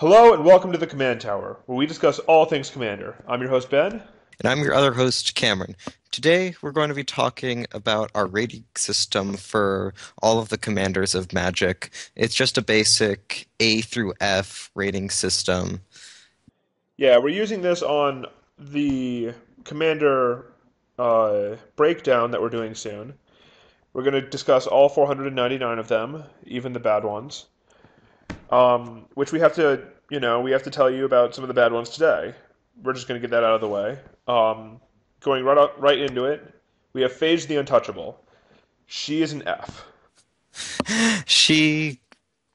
Hello and welcome to the Command Tower, where we discuss all things Commander. I'm your host, Ben. And I'm your other host, Cameron. Today, we're going to be talking about our rating system for all of the commanders of Magic. It's just a basic A through F rating system. Yeah, we're using this on the Commander breakdown that we're doing soon. We're going to discuss all 499 of them, even the bad ones. Which we have to, we have to tell you about some of the bad ones today. We're just going to get that out of the way. Going right into it, we have Phage the Untouchable. She is an F. She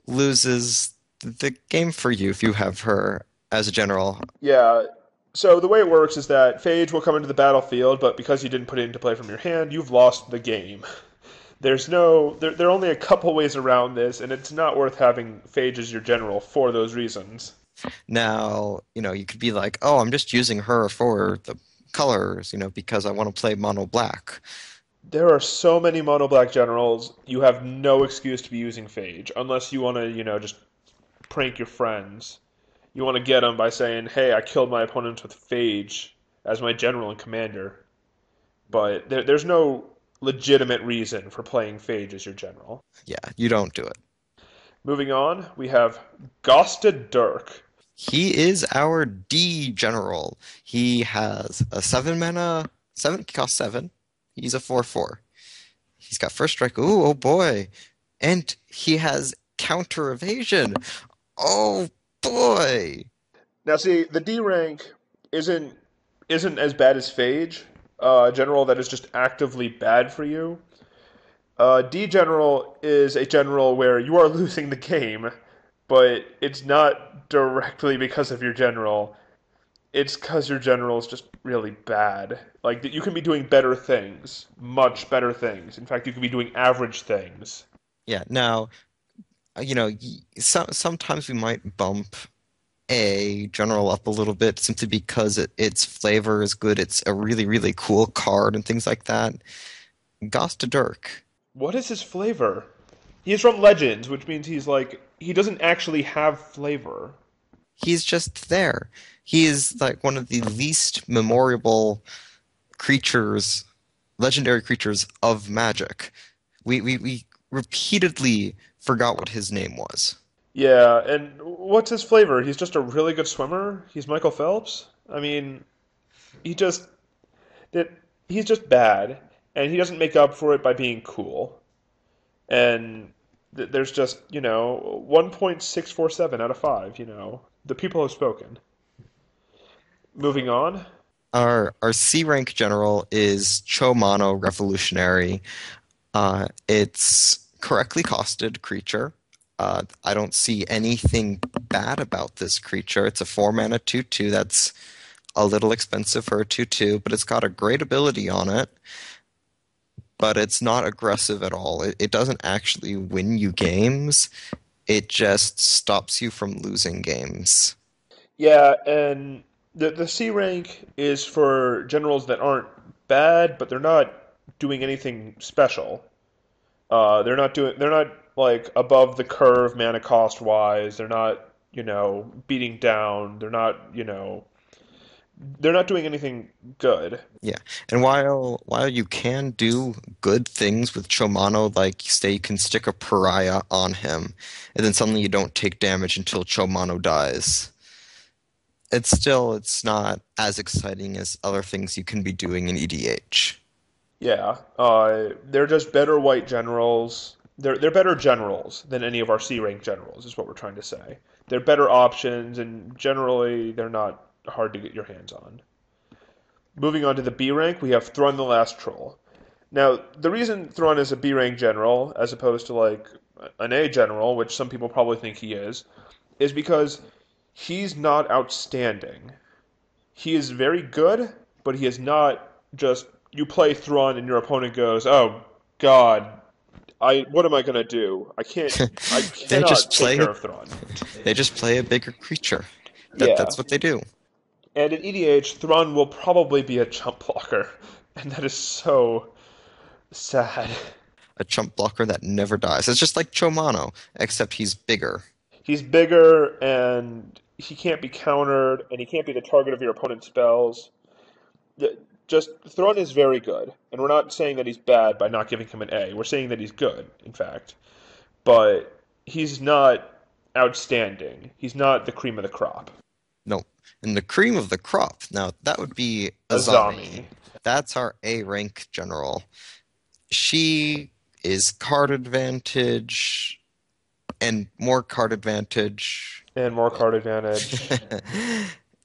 loses the game for you if you have her as a general. Yeah. So the way it works is that Phage will come into the battlefield, but because you didn't put it into play from your hand, you've lost the game. There are only a couple ways around this, and it's not worth having Phage as your general for those reasons. Now, you could be like, oh, I'm just using her for the colors, because I want to play mono black. There are so many mono black generals, you have no excuse to be using Phage, unless you want to, just prank your friends. You want to get them by saying, hey, I killed my opponents with Phage as my general and commander. But there's no legitimate reason for playing Phage as your general. Yeah, you don't do it. Moving on, we have Gosta Dirk. He is our D general. He has a 7 mana, 7 cost 7. He's a 4/4. He's got first strike. Ooh, oh boy. And he has counter evasion. Oh boy. Now, see, the D rank isn't isn't as bad as Phage, a general that is just actively bad for you. D general is a general where you are losing the game, but it's not directly because of your general. It's because your general is just really bad. Like you can be doing better things, much better things. In fact, you could be doing average things. Yeah, now, sometimes we might bump a general up a little bit simply because its flavor is good. It's a really, really cool card and things like that. Gosta Dirk. What is his flavor? He's from Legends, which means he doesn't actually have flavor. He's just there. He is like one of the least memorable creatures, legendary creatures of Magic. We repeatedly forgot what his name was. Yeah, and what's his flavor? He's just a really good swimmer. He's Michael Phelps. I mean, he just that he's just bad, and he doesn't make up for it by being cool. And there's just 1.647 out of 5. The people have spoken. Moving on. Our C rank general is Cho-Manno Revolutionary. It's correctly costed creature. I don't see anything bad about this creature. It's a 4 mana 2/2. That's a little expensive for a 2/2, but it's got a great ability on it. But it's not aggressive at all. It doesn't actually win you games. It just stops you from losing games. Yeah, and the C rank is for generals that aren't bad, but they're not doing anything special. They're not like above the curve mana cost wise. They're not, beating down. They're not doing anything good. Yeah, and while you can do good things with Cho-Manno, like say you can stick a pariah on him, and then suddenly you don't take damage until Cho-Manno dies. It's not as exciting as other things you can be doing in EDH. Yeah, they're just better white generals. They're better generals than any of our C rank generals, is what we're trying to say. They're better options, and generally they're not hard to get your hands on. Moving on to the B rank, we have Thrun the Last Troll. Now, the reason Thrun is a B rank general, as opposed to like an A general, which some people probably think he is because he's not outstanding. He is very good, but he is not just you play Thrawn and your opponent goes, "Oh God, I what am I gonna do? I They cannot just take play care of Thrawn." they just play a bigger creature. That's Yeah, what they do. and in EDH, Thrawn will probably be a chump blocker, and that is so sad. A chump blocker that never dies. It's just like Cho-Manno, except he's bigger. He's bigger and he can't be countered and he can't be the target of your opponent's spells. Just Thrun is very good, and we're not saying that he's bad by not giving him an A. We're saying that he's good, in fact, but he's not outstanding. He's not the cream of the crop. No. And the cream of the crop, now that would be Azami. Azami That's our A rank general. She is card advantage and more card advantage. and more card advantage.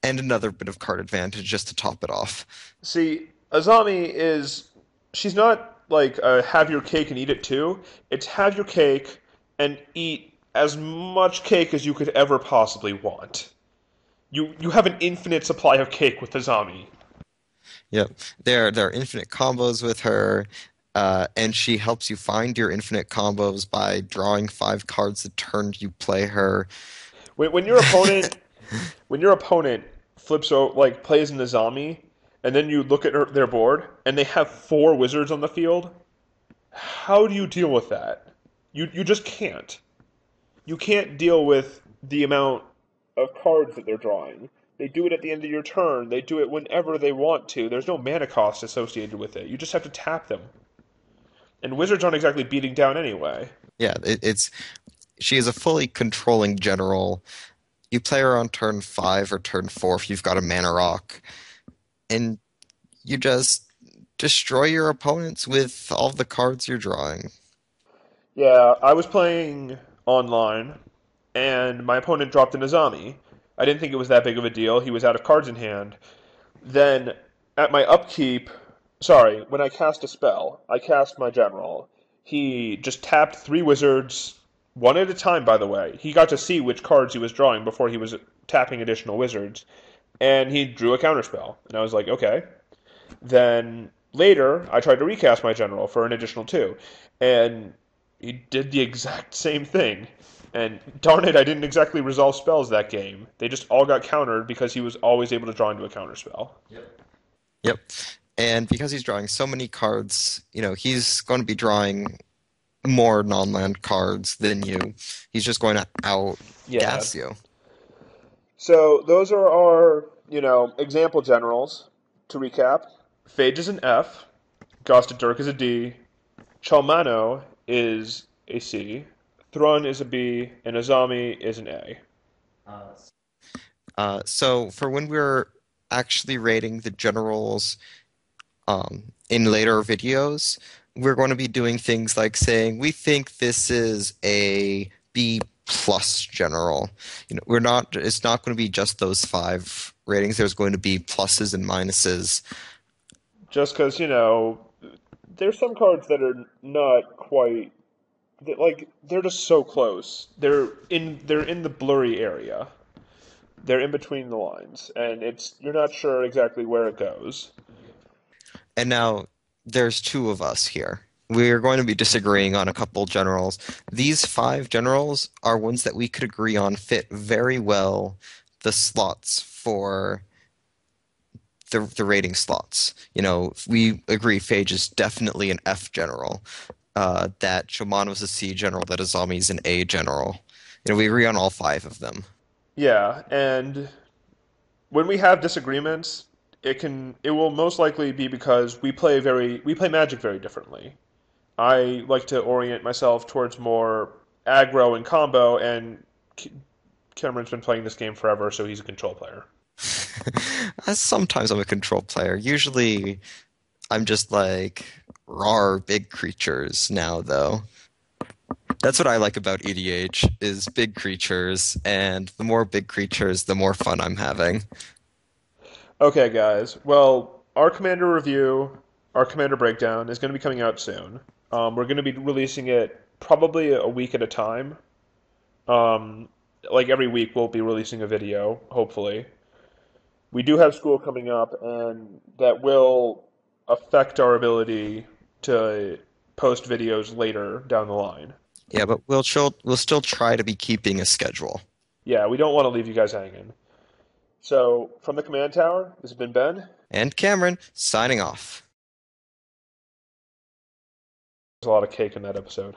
And another bit of card advantage just to top it off. See, Azami is she's not like have your cake and eat it too. It's have your cake and eat as much cake as you could ever possibly want. You have an infinite supply of cake with Azami. Yep. There are infinite combos with her, and she helps you find your infinite combos by drawing 5 cards the turn you play her. When your opponent flips over like plays an Azami, and then you look at their board and they have 4 wizards on the field, how do you deal with that? You just can't. You can't deal with the amount of cards that they're drawing. They do it at the end of your turn. They do it whenever they want to. There's no mana cost associated with it. You just have to tap them. And wizards aren't exactly beating down anyway. Yeah, it's she is a fully controlling general. You play her on turn 5 or turn 4 if you've got a mana rock, and you just destroy your opponents with all the cards you're drawing. Yeah, I was playing online, and my opponent dropped an Azami. I didn't think it was that big of a deal. He was out of cards in hand. Then, at my upkeep, sorry, when I cast a spell, I cast my general. He just tapped 3 wizards, one at a time, by the way. He got to see which cards he was drawing before he was tapping additional wizards, and he drew a counterspell. And I was like, okay. Then later, I tried to recast my general for an additional 2, and he did the exact same thing. And darn it, I didn't exactly resolve spells that game. They just all got countered because he was always able to draw into a counterspell. Yep. And because he's drawing so many cards, he's going to be drawing more non-land cards than you. He's just going to Yeah. outgas you. So those are our, example generals. To recap, Phage is an F, Gosta Dirk is a D, Cho-Manno is a C, Thrun is a B, and Azami is an A. So for when we're actually rating the generals in later videos, we're going to be doing things like saying we think this is a B plus general. We're not. It's not going to be just those 5 ratings. There's going to be pluses and minuses. Just because, there's some cards that are not quite like they're just so close. They're in the blurry area. They're in between the lines, and it's you're not sure exactly where it goes. And now there's 2 of us here. We're going to be disagreeing on a couple generals. These 5 generals are ones that we could agree on fit very well the slots for the rating slots. We agree Phage is definitely an F general, that Cho-Manno is a C general, that Azami is an A general. We agree on all 5 of them. Yeah, and when we have disagreements, it will most likely be because we play Magic very differently. I like to orient myself towards more aggro and combo, and Cameron's been playing this game forever, so he's a control player. Sometimes I'm a control player. Usually I'm just like raw big creatures now, though. That's what I like about EDH is big creatures, and the more big creatures, the more fun I'm having. Okay, guys. Well, our commander review, our commander breakdown is going to be coming out soon. We're going to be releasing it probably a week at a time. Um, like every week, we'll be releasing a video, hopefully. We do have school coming up, and that will affect our ability to post videos later down the line. Yeah, but we'll still try to be keeping a schedule. Yeah, we don't want to leave you guys hanging. So, from the command tower, this has been Ben. And Cameron, signing off. There's a lot of cake in that episode.